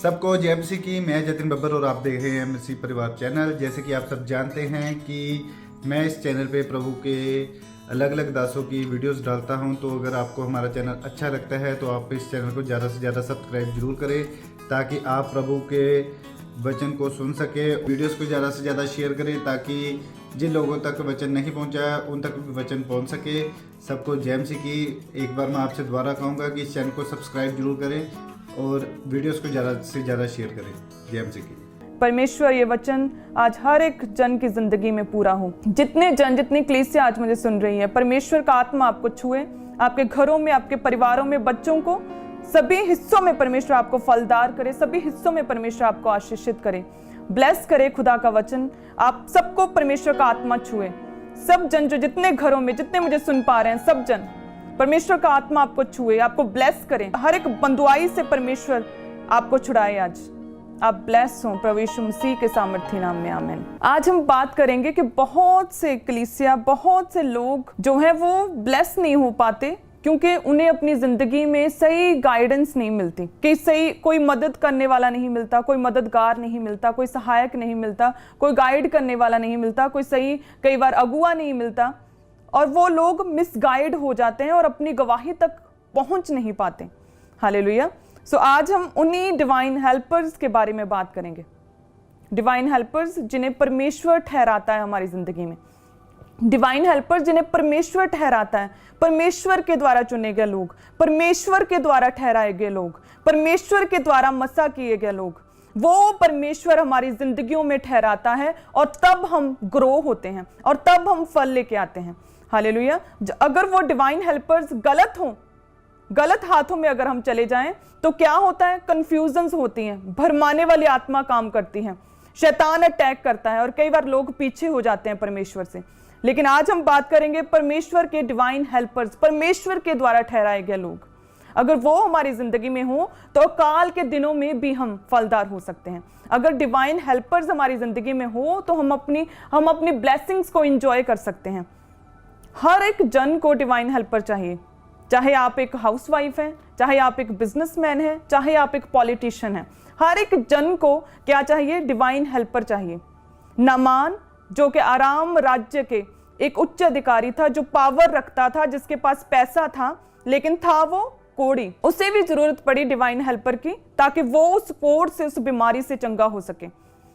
सबको जय मसीह की। मैं जतिन बब्बर और आप देख रहे हैं मसीह परिवार चैनल। जैसे कि आप सब जानते हैं कि मैं इस चैनल पे प्रभु के अलग अलग दासों की वीडियोस डालता हूं, तो अगर आपको हमारा चैनल अच्छा लगता है तो आप इस चैनल को ज़्यादा से ज़्यादा सब्सक्राइब जरूर करें, ताकि आप प्रभु के वचन को सुन सके। वीडियोस को ज़्यादा से ज़्यादा शेयर करें, ताकि जिन लोगों तक वचन नहीं पहुंचा उन तक भी वचन पहुंच सके। सबको जय मसीह की। एक बार मैं आपसे दोबारा कहूँगा कि इस चैनल को सब्सक्राइब जरूर करें और वीडियोस को ज़्यादा से ज़्यादा शेयर करें। जय मसीह की। परमेश्वर ये वचन आज हर एक जन की जिंदगी में पूरा हो। जितनी कलीसिया आज मुझे सुन रही है, परमेश्वर का आत्मा आपको छुए, आपके घरों में, आपके परिवारों में, बच्चों को, सभी हिस्सों में परमेश्वर आपको फलदार करे, सभी हिस्सों में परमेश्वर आपको आशीषित करे, ब्लेस करे। खुदा का वचन आप सबको परमेश्वर का आत्मा छुए। सब जन जो जितने घरों में, जितने मुझे सुन पा रहे हैं, सब जन परमेश्वर का आत्मा आपको छुए, आपको ब्लेस करें। हर एक बंदुआई से परमेश्वर आपको छुड़ाए। आज आप ब्लेस हो प्रभु यीशु मसीह के सामर्थी नाम में, आमीन। आज हम बात करेंगे कि बहुत से कलीसिया, बहुत से लोग जो है वो ब्लेस नहीं हो पाते क्योंकि उन्हें अपनी जिंदगी में सही गाइडेंस नहीं मिलती, कि सही कोई मदद करने वाला नहीं मिलता, कोई मददगार नहीं मिलता, कोई सहायक नहीं मिलता, कोई गाइड करने वाला नहीं मिलता, कोई सही कई बार अगुआ नहीं मिलता, और वो लोग मिसगाइड हो जाते हैं और अपनी गवाही तक पहुंच नहीं पाते। हालेलुया। सो आज हम उन्हीं डिवाइन हेल्पर्स के बारे में बात करेंगे। डिवाइन हेल्पर्स जिन्हें परमेश्वर ठहराता है हमारी जिंदगी में। डिवाइन हेल्पर्स जिन्हें परमेश्वर ठहराता है, परमेश्वर के द्वारा चुने गए लोग, परमेश्वर के द्वारा ठहराए गए लोग, परमेश्वर के द्वारा मसा किए गए लोग, वो परमेश्वर हमारी जिंदगियों में ठहराता है और तब हम ग्रो होते हैं और तब हम फल लेके आते हैं। हालेलुया। अगर वो डिवाइन हेल्पर्स गलत हों, गलत हाथों में अगर हम चले जाएं तो क्या होता है? कंफ्यूजन्स होती हैं, भरमाने वाली आत्मा काम करती है, शैतान अटैक करता है और कई बार लोग पीछे हो जाते हैं परमेश्वर से। लेकिन आज हम बात करेंगे परमेश्वर के डिवाइन हेल्पर्स, परमेश्वर के द्वारा ठहराए गए लोग। अगर वो हमारी जिंदगी में हो तो काल के दिनों में भी हम फलदार हो सकते हैं। अगर डिवाइन हेल्पर्स हमारी जिंदगी में हो तो हम अपनी ब्लेसिंग्स को एंजॉय कर सकते हैं। हर एक जन को डिवाइन हेल्पर चाहिए, चाहे आप एक हाउसवाइफ हैं, चाहे आप एक बिजनेसमैन हैं, चाहे आप एक पॉलिटिशियन हैं। हर एक जन को क्या चाहिए? डिवाइन हेल्पर चाहिए। नामान जो कि आराम राज्य के एक उच्च अधिकारी था, जो पावर रखता था, जिसके पास पैसा था, लेकिन था वो कोढ़ी। उसे भी जरूरत पड़ी डिवाइन हेल्पर की, ताकि वो उस कोढ़ से, उस बीमारी से चंगा हो सके।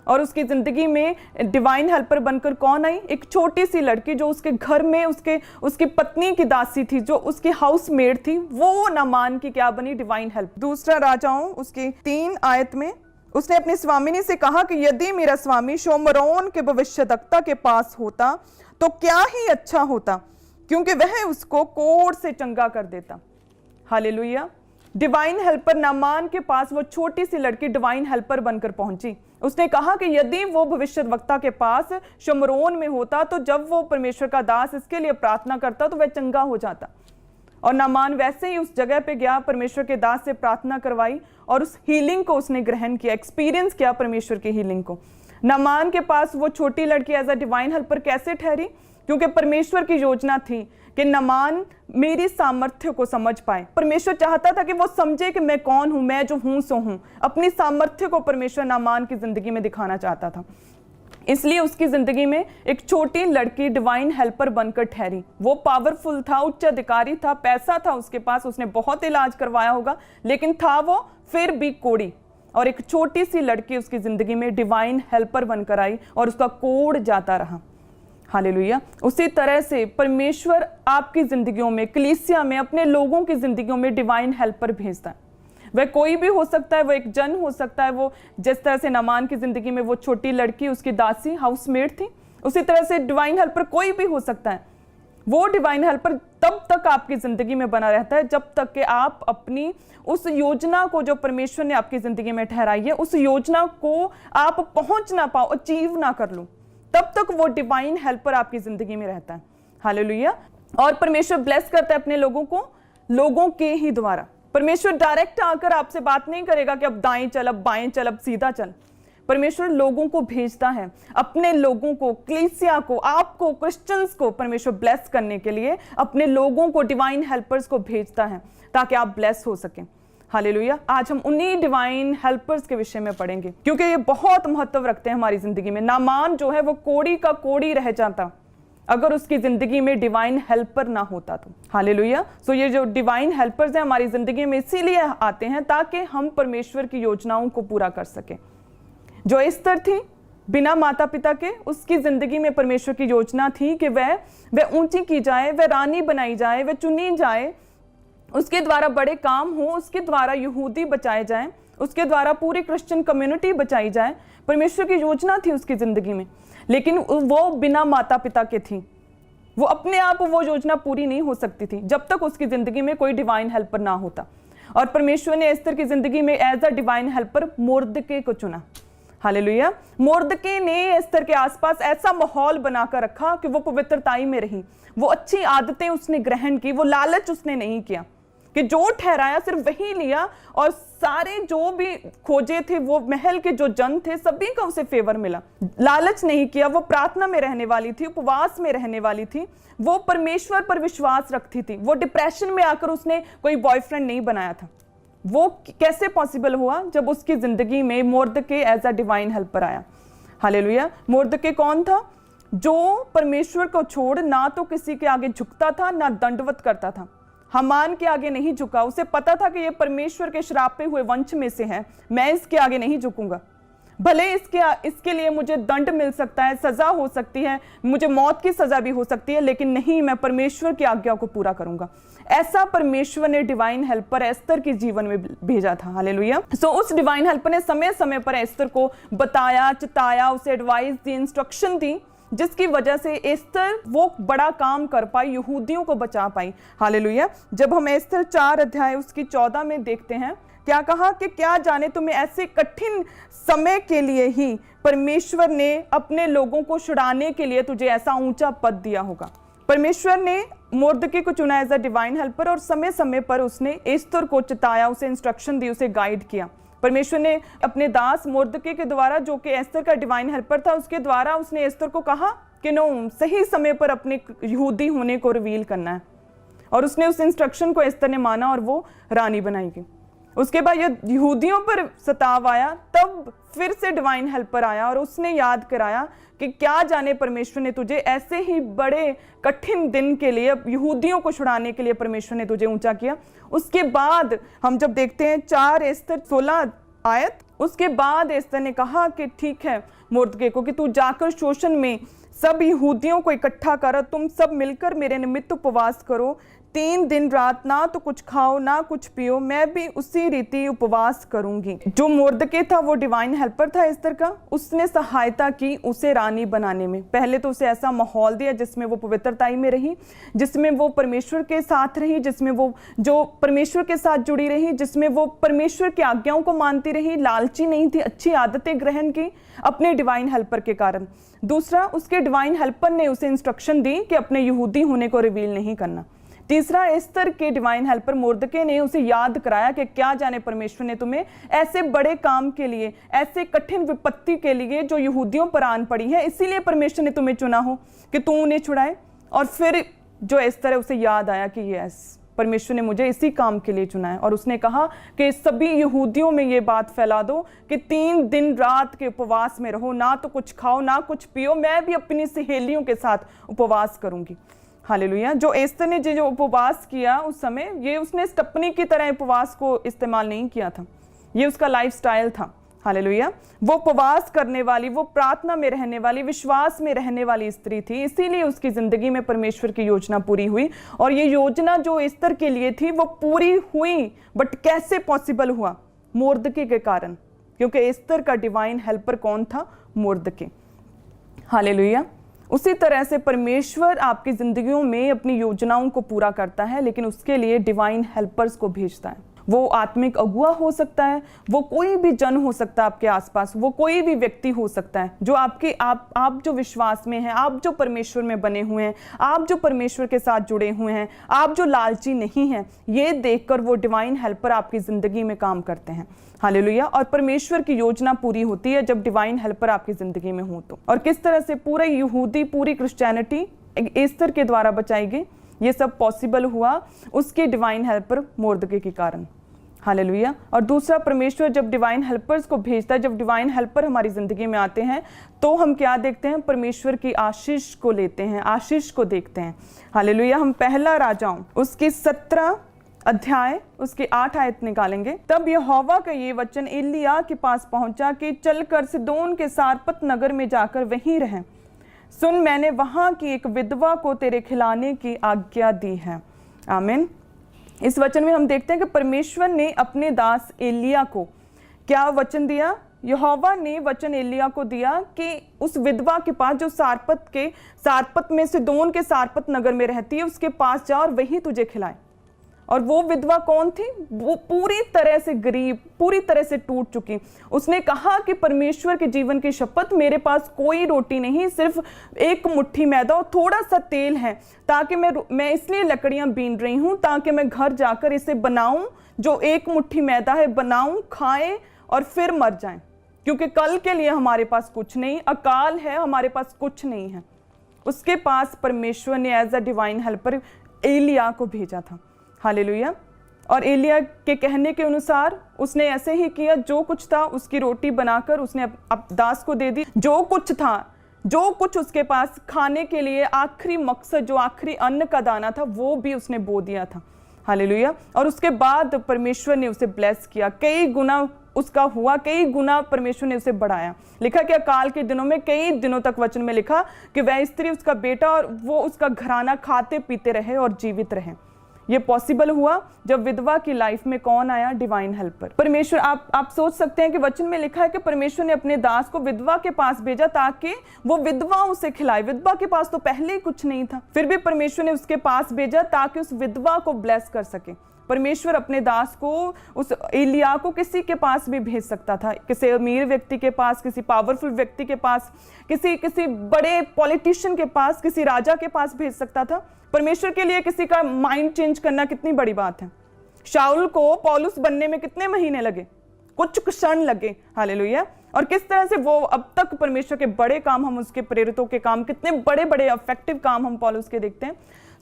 और उसकी जिंदगी में डिवाइन हेल्पर बनकर कौन आई? एक छोटी सी लड़की जो उसके घर में उसकी पत्नी की दासी थी, जो उसकी हाउस मेड थी, वो नामान की क्या बनी? Divine help. दूसरा राजाओं उसकी 3 आयत में उसने अपनी स्वामिनी से कहा कि यदि मेरा स्वामी शोमरोन के भविष्यद्वक्ता के पास होता तो क्या ही अच्छा होता, क्योंकि वह उसको कोढ़ से चंगा कर देता। हालेलुया। डिवाइन हेल्पर नामान के पास वो छोटी सी लड़की डिवाइन हेल्पर बनकर पहुंची। उसने कहा कि यदि वो भविष्यद्वक्ता के पास शमरोन में होता तो जब वो परमेश्वर का दास इसके लिए प्रार्थना करता तो वह चंगा हो जाता। और नामान वैसे ही उस जगह पे गया, परमेश्वर के दास से प्रार्थना करवाई और उस हीलिंग को उसने ग्रहण किया, एक्सपीरियंस किया परमेश्वर की हीलिंग को। नामान के पास वो छोटी लड़की एज अ डिवाइन हेल्पर कैसे ठहरी? क्योंकि परमेश्वर की योजना थी कि नामान मेरी सामर्थ्य को समझ पाए। परमेश्वर चाहता था कि वो समझे कि मैं कौन हूं, मैं जो हूं सो हूं। अपनी सामर्थ्य को परमेश्वर नामान की जिंदगी में दिखाना चाहता था, इसलिए उसकी जिंदगी में एक छोटी लड़की डिवाइन हेल्पर बनकर ठहरी। वो पावरफुल था, उच्च अधिकारी था, पैसा था उसके पास, उसने बहुत इलाज करवाया होगा, लेकिन था वो फिर भी कोढ़ी। और एक छोटी सी लड़की उसकी जिंदगी में डिवाइन हेल्पर बनकर आई और उसका कोढ़ जाता रहा। हालेलुया। उसी तरह से परमेश्वर आपकी जिंदगियों में, कलीसिया में, अपने लोगों की जिंदगियों में डिवाइन हेल्पर भेजता है। वह कोई भी हो सकता है, वो एक जन हो सकता है, वो जिस तरह से नामान की जिंदगी में वो छोटी लड़की, उसकी दासी, हाउसमेड थी, उसी तरह से डिवाइन हेल्पर कोई भी हो सकता है। वो डिवाइन हेल्पर तब तक आपकी जिंदगी में बना रहता है जब तक कि आप अपनी उस योजना को जो परमेश्वर ने आपकी जिंदगी में ठहराई है, उस योजना को आप पहुंच ना पाओ, अचीव ना कर लो, तब तक वो डिवाइन हेल्पर आपकी जिंदगी में रहता है। हालेलुया। और परमेश्वर ब्लेस करता है अपने लोगों को लोगों के ही द्वारा। परमेश्वर डायरेक्ट आकर आपसे बात नहीं करेगा कि अब दाएं चल, अब बाएं चल, अब सीधा चल। परमेश्वर लोगों को भेजता है, अपने लोगों को, कलीसिया को, आपको, क्रिश्चियंस को परमेश्वर ब्लेस करने के लिए अपने लोगों को, डिवाइन हेल्पर्स को भेजता है ताकि आप ब्लेस हो सकें। हालेलुया। आज हम उन्हीं डिवाइन हेल्पर्स के विषय में पढ़ेंगे, क्योंकि ये बहुत महत्व रखते हैं हमारी जिंदगी में। नामान जो है वो कोड़ी का कोड़ी रह जाता अगर उसकी जिंदगी में डिवाइन हेल्पर ना होता तो। हालेलुया। सो ये जो डिवाइन हेल्पर्स हैं हमारी जिंदगी में इसीलिए आते हैं ताकि हम परमेश्वर की योजनाओं को पूरा कर सके। जो एस्थर थी बिना माता पिता के, उसकी जिंदगी में परमेश्वर की योजना थी कि वह ऊंची की जाए, वह रानी बनाई जाए, वह चुनी जाए, उसके द्वारा बड़े काम हो, उसके द्वारा यहूदी बचाए जाएं, उसके द्वारा पूरी क्रिश्चियन कम्युनिटी बचाई जाए। परमेश्वर की योजना थी उसकी जिंदगी में, लेकिन वो बिना माता पिता के थी। वो अपने आप वो योजना पूरी नहीं हो सकती थी जब तक उसकी जिंदगी में कोई डिवाइन हेल्पर ना होता। और परमेश्वर ने एस्थर की जिंदगी में as a divine helper Mordecai को चुना। हालेलुया। मोर्दके ने एस्थर के आसपास ऐसा माहौल बनाकर रखा कि वो पवित्रताई में रही, वो अच्छी आदतें उसने ग्रहण की, वो लालच उसने नहीं किया कि जो ठहराया सिर्फ वही लिया, और सारे जो भी खोजे थे, वो महल के जो जन थे, सभी का उसे फेवर मिला। लालच नहीं किया, वो प्रार्थना में रहने वाली थी, उपवास में रहने वाली थी, वो परमेश्वर पर विश्वास रखती थी। वो डिप्रेशन में आकर उसने कोई बॉयफ्रेंड नहीं बनाया था। वो कैसे पॉसिबल हुआ? जब उसकी जिंदगी में Mordecai as a divine helper आया। हालेलुया। मोर्दके कौन था? जो परमेश्वर को छोड़ ना तो किसी के आगे झुकता था, ना दंडवत करता था। हामान के आगे नहीं झुका। उसे पता था कि ये परमेश्वर के श्रापे हुए वंश में से है, मैं इसके आगे नहीं झुकूंगा। भले इसके लिए मुझे दंड मिल सकता है, सजा हो सकती है, मुझे मौत की सजा भी हो सकती है, लेकिन नहीं, मैं परमेश्वर की आज्ञा को पूरा करूंगा। ऐसा परमेश्वर ने डिवाइन हेल्पर एस्थर के जीवन में भेजा था। हालेलुया। सो उस डिवाइन हेल्पर ने समय समय पर एस्थर को बताया, चिताया, उसे एडवाइस दी, इंस्ट्रक्शन दी, जिसकी वजह से एस्थर वो बड़ा काम कर पाई, यहूदियों को बचा पाई। हालेलुया। जब हम एस्थर 4 अध्याय उसकी 14 में देखते हैं, क्या कहा कि क्या जाने तुम्हें ऐसे कठिन समय के लिए ही परमेश्वर ने अपने लोगों को छुड़ाने के लिए तुझे ऐसा ऊंचा पद दिया होगा। परमेश्वर ने मोर्दके को चुना एज अ डिवाइन हेल्पर, और समय समय पर उसने एस्थर को चिताया, उसे इंस्ट्रक्शन दी, उसे गाइड किया। परमेश्वर ने अपने दास मोर्दके के द्वारा, जो कि एस्थर का डिवाइन हेल्पर था, उसके द्वारा उसने एस्थर को कहा कि नो, सही समय पर अपने यहूदी होने को रिवील करना है। और उसने उस इंस्ट्रक्शन को एस्थर ने माना और वो रानी बनाई गई। उसके बाद ये यहूदियों पर सताव आया, तब फिर से डिवाइन हेल्पर आया और उसने याद कराया कि क्या जाने परमेश्वर ने तुझे ऐसे ही बड़े कठिन दिन के लिए, यहूदियों को छुड़ाने के लिए परमेश्वर ने तुझे ऊंचा किया। उसके बाद हम जब देखते हैं 4 एस्थर 16 आयत, उसके बाद एस्थर ने कहा कि ठीक है मोर्दके को कि तू जाकर शोषण में सब यहूदियों को इकट्ठा कर, तुम सब मिलकर मेरे निमित्त उपवास करो, 3 दिन रात ना तो कुछ खाओ ना कुछ पियो, मैं भी उसी रीति उपवास करूंगी। जो मोर्दके था वो डिवाइन हेल्पर था एस्थर का, उसने सहायता की उसे रानी बनाने में। पहले तो उसे ऐसा माहौल दिया जिसमें वो पवित्रताई में रही, जिसमें वो परमेश्वर के साथ रही, जिसमें वो जो परमेश्वर के साथ जुड़ी रही, जिसमें वो परमेश्वर की आज्ञाओं को मानती रही, लालची नहीं थी, अच्छी आदतें ग्रहण की अपने डिवाइन हेल्पर के कारण। दूसरा, उसके डिवाइन हेल्पर ने उसे इंस्ट्रक्शन दी कि अपने यहूदी होने को रिवील नहीं करना। तीसरा, एस्थर के डिवाइन हेल्पर मोर्दके ने उसे याद कराया कि क्या जाने परमेश्वर ने तुम्हें ऐसे बड़े काम के लिए, ऐसे कठिन विपत्ति के लिए जो यहूदियों पर आन पड़ी है, इसीलिए परमेश्वर ने तुम्हें चुना हो कि तू उन्हें छुड़ाए। और फिर जो एस्थर है उसे याद आया कि यस, परमेश्वर ने मुझे इसी काम के लिए चुना है। और उसने कहा कि सभी यहूदियों में ये बात फैला दो कि 3 दिन रात के उपवास में रहो, ना तो कुछ खाओ ना कुछ पियो, मैं भी अपनी सहेलियों के साथ उपवास करूंगी। हालेलुया। जो एस्थर ने जो उपवास किया उस समय, ये उसने स्टपनी की तरह उपवास को इस्तेमाल नहीं किया था, ये उसका लाइफस्टाइल था। हालेलुया। वो उपवास करने वाली, वो प्रार्थना में रहने वाली, विश्वास में रहने वाली स्त्री थी, इसीलिए उसकी जिंदगी में परमेश्वर की योजना पूरी हुई। और ये योजना जो एस्थर के लिए थी वो पूरी हुई, बट कैसे पॉसिबल हुआ? मोर्दके के कारण, क्योंकि एस्थर का डिवाइन हेल्पर कौन था? मोर्दके। हालेलुया। उसी तरह से परमेश्वर आपकी जिंदगियों में अपनी योजनाओं को पूरा करता है, लेकिन उसके लिए डिवाइन हेल्पर्स को भेजता है। वो आत्मिक अगुआ हो सकता है, वो कोई भी जन हो सकता है आपके आसपास, वो कोई भी व्यक्ति हो सकता है जो आप जो विश्वास में हैं, आप जो परमेश्वर में बने हुए हैं, आप जो परमेश्वर के साथ जुड़े हुए हैं, आप जो लालची नहीं हैं, ये देखकर वो डिवाइन हेल्पर आपकी जिंदगी में काम करते हैं। हालेलुया। और परमेश्वर की योजना पूरी होती है जब डिवाइन हेल्पर आपकी जिंदगी में हो तो। और किस तरह से पूरे यहूदी, पूरी क्रिश्चियनिटी एस्थर के द्वारा बचाई गई, ये सब पॉसिबल हुआ उसके डिवाइन हेल्पर मोर्दके के कारण। हालेलुया। और दूसरा, परमेश्वर जब डिवाइन हेल्पर्स को भेजता है, जब डिवाइन हेल्पर हमारी ज़िंदगी में आते हैं तो हम क्या देखते हैं? परमेश्वर की आशीष को लेते हैं, आशीष को देखते हैं। हालेलुया। हम पहला राजाओं उसकी 17 अध्याय उसकी 8 आयत निकालेंगे। तब यहोवा का ये वचन एलिय्याह के पास पहुंचा कि चलकर सिदोन के सारपत नगर में जाकर वहीं रहें। सुन, मैंने वहां की एक विधवा को तेरे खिलाने की आज्ञा दी है। आमीन। इस वचन में हम देखते हैं कि परमेश्वर ने अपने दास एलिय्याह को क्या वचन दिया? यहोवा ने वचन एलिय्याह को दिया कि उस विधवा के पास जो सारपत में सिदोन के सारपत नगर में रहती है, उसके पास जा और वही तुझे खिलाए। और वो विधवा कौन थी? वो पूरी तरह से गरीब, पूरी तरह से टूट चुकी। उसने कहा कि परमेश्वर के जीवन की शपथ, मेरे पास कोई रोटी नहीं, सिर्फ एक मुट्ठी मैदा और थोड़ा सा तेल है, ताकि मैं इसलिए लकड़ियां बीन रही हूं ताकि मैं घर जाकर इसे बनाऊं, जो एक मुट्ठी मैदा है बनाऊं, खाएं और फिर मर जाएं, क्योंकि कल के लिए हमारे पास कुछ नहीं, अकाल है, हमारे पास कुछ नहीं है। उसके पास परमेश्वर ने एज अ डिवाइन हेल्पर एलिय्याह को भेजा था। हालेलुया। और एलिय्याह के कहने के अनुसार उसने ऐसे ही किया। जो कुछ था उसकी रोटी बनाकर उसने अब दास को दे दी। जो कुछ था, जो कुछ उसके पास खाने के लिए आखिरी मकसद, जो आखिरी अन्न का दाना था, वो भी उसने बो दिया था। हालेलुया। और उसके बाद परमेश्वर ने उसे ब्लेस किया, कई गुना उसका हुआ, कई गुना परमेश्वर ने उसे बढ़ाया। लिखा कि अकाल के दिनों में कई दिनों तक वचन में लिखा कि वह स्त्री, उसका बेटा और वो उसका घराना खाते पीते रहे और जीवित रहे। ये पॉसिबल हुआ जब विधवा की लाइफ में कौन आया? डिवाइन हेल्पर, परमेश्वर। आप सोच सकते हैं कि वचन में लिखा है कि परमेश्वर ने अपने दास को विधवा के पास भेजा ताकि वो विधवा उसे खिलाए। विधवा के पास तो पहले ही कुछ नहीं था, फिर भी परमेश्वर ने उसके पास भेजा ताकि उस विधवा को ब्लेस कर सके। परमेश्वर अपने दास को, उस एलिय्याह को किसी के पास भी भेज सकता था, किसी अमीर व्यक्ति के पास, किसी पावरफुल व्यक्ति के पास, किसी बड़े पॉलिटिशियन के पास, किसी राजा के पास भेज सकता था। परमेश्वर के लिए किसी का माइंड चेंज करना कितनी बड़ी बात है। शाऊल को पौलुस बनने में कितने महीने लगे? कुछ क्षण लगे। हालेलुया। और किस तरह से वो अब तक परमेश्वर के बड़े काम, हम उसके प्रेरितों के काम, कितने बड़े बड़े इफेक्टिव काम हम पौलुस के देखते हैं।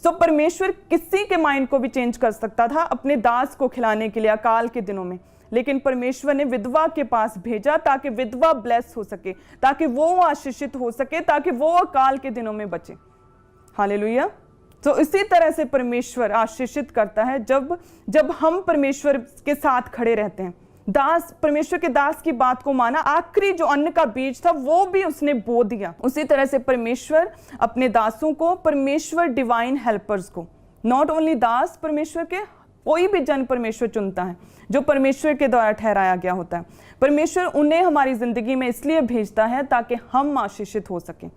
सो परमेश्वर किसी के माइंड को भी चेंज कर सकता था अपने दास को खिलाने के लिए अकाल के दिनों में, लेकिन परमेश्वर ने विधवा के पास भेजा ताकि विधवा ब्लेस हो सके, ताकि वो आशीषित हो सके, ताकि वो अकाल के दिनों में बचे। हालेलुया। तो इसी तरह से परमेश्वर आशीषित करता है जब हम परमेश्वर के साथ खड़े रहते हैं। परमेश्वर के दास की बात को माना, आखिरी जो अन्न का बीज था वो भी उसने बो दिया। उसी तरह से परमेश्वर अपने दासों को, परमेश्वर डिवाइन हेल्पर्स को, नॉट ओनली दास, परमेश्वर के कोई भी जन परमेश्वर चुनता है जो परमेश्वर के द्वारा ठहराया गया होता है। परमेश्वर उन्हें हमारी जिंदगी में इसलिए भेजता है ताकि हम आशीषित हो सकें,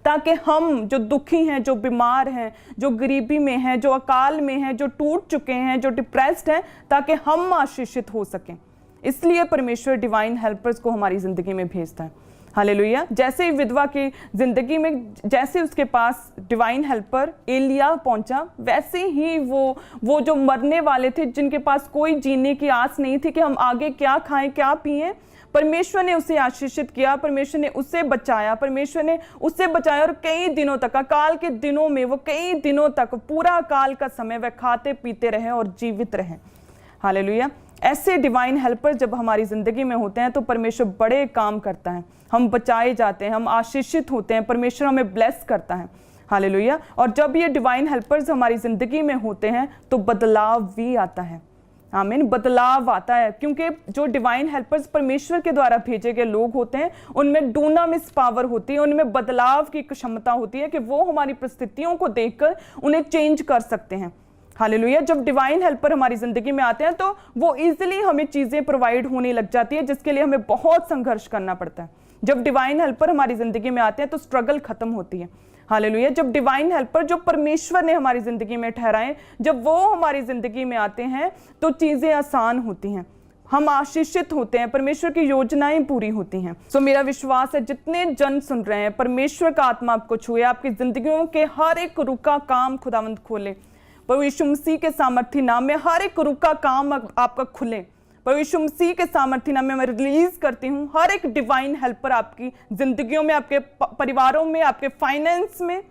ताकि हम जो दुखी हैं, जो बीमार हैं, जो गरीबी में हैं, जो अकाल में हैं, जो टूट चुके हैं, जो डिप्रेस्ड हैं, ताकि हम आशीषित हो सकें। इसलिए परमेश्वर डिवाइन हेल्पर्स को हमारी जिंदगी में भेजता है। हालेलुया। जैसे ही विधवा की जिंदगी में, जैसे उसके पास डिवाइन हेल्पर एलिय्याह पहुंचा, वैसे ही वो जो मरने वाले थे, जिनके पास कोई जीने की आस नहीं थी कि हम आगे क्या खाएं, क्या पिएं, परमेश्वर ने उसे आशीषित किया, परमेश्वर ने उसे बचाया, परमेश्वर ने उसे बचाया। और कई दिनों तक, अकाल के दिनों में, वो कई दिनों तक, पूरा अकाल का समय वह खाते पीते रहे और जीवित रहे। हालेलुया। ऐसे डिवाइन हेल्पर जब हमारी जिंदगी में होते हैं तो परमेश्वर बड़े काम करता है, हम बचाए जाते हैं, हम आशीषित होते हैं, परमेश्वर हमें ब्लेस करता है। हालेलुया। और जब ये डिवाइन हेल्पर्स हमारी जिंदगी में होते हैं तो बदलाव भी आता है। आमीन। बदलाव आता है, क्योंकि जो डिवाइन हेल्पर्स परमेश्वर के द्वारा भेजे गए लोग होते हैं, उनमें डूनामिस पावर होती है, उनमें बदलाव की क्षमता होती है कि वो हमारी परिस्थितियों को देखकर उन्हें चेंज कर सकते हैं। हालेलुया। जब डिवाइन हेल्पर हमारी जिंदगी में आते हैं तो वो इजीली हमें चीजें प्रोवाइड होने लग जाती है, जिसके लिए हमें बहुत संघर्ष करना पड़ता है। जब डिवाइन हेल्पर हमारी जिंदगी में आते हैं तो स्ट्रगल खत्म होती है। हालेलुया। जब डिवाइन हेल्पर, जो परमेश्वर ने हमारी जिंदगी में ठहराए, जब वो हमारी जिंदगी में आते हैं तो चीजें आसान होती हैं, हम आशीषित होते हैं, परमेश्वर की योजनाएं पूरी होती हैं। सो मेरा विश्वास है जितने जन सुन रहे हैं, परमेश्वर का आत्मा आपको छुए, आपकी जिंदगियों के हर एक रुका काम खुदावंद खोले। प्रभु यीशु मसीह के सामर्थी नाम में हर एक रुका काम आपका खुले। प्रभु यीशु मसीह के सामर्थी नाम में मैं रिलीज करती हूँ हर एक डिवाइन हेल्पर आपकी जिंदगियों में, आपके परिवारों में, आपके फाइनेंस में,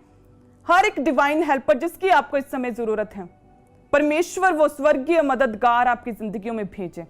हर एक डिवाइन हेल्पर जिसकी आपको इस समय जरूरत है। परमेश्वर वो स्वर्गीय मददगार आपकी जिंदगियों में भेजे।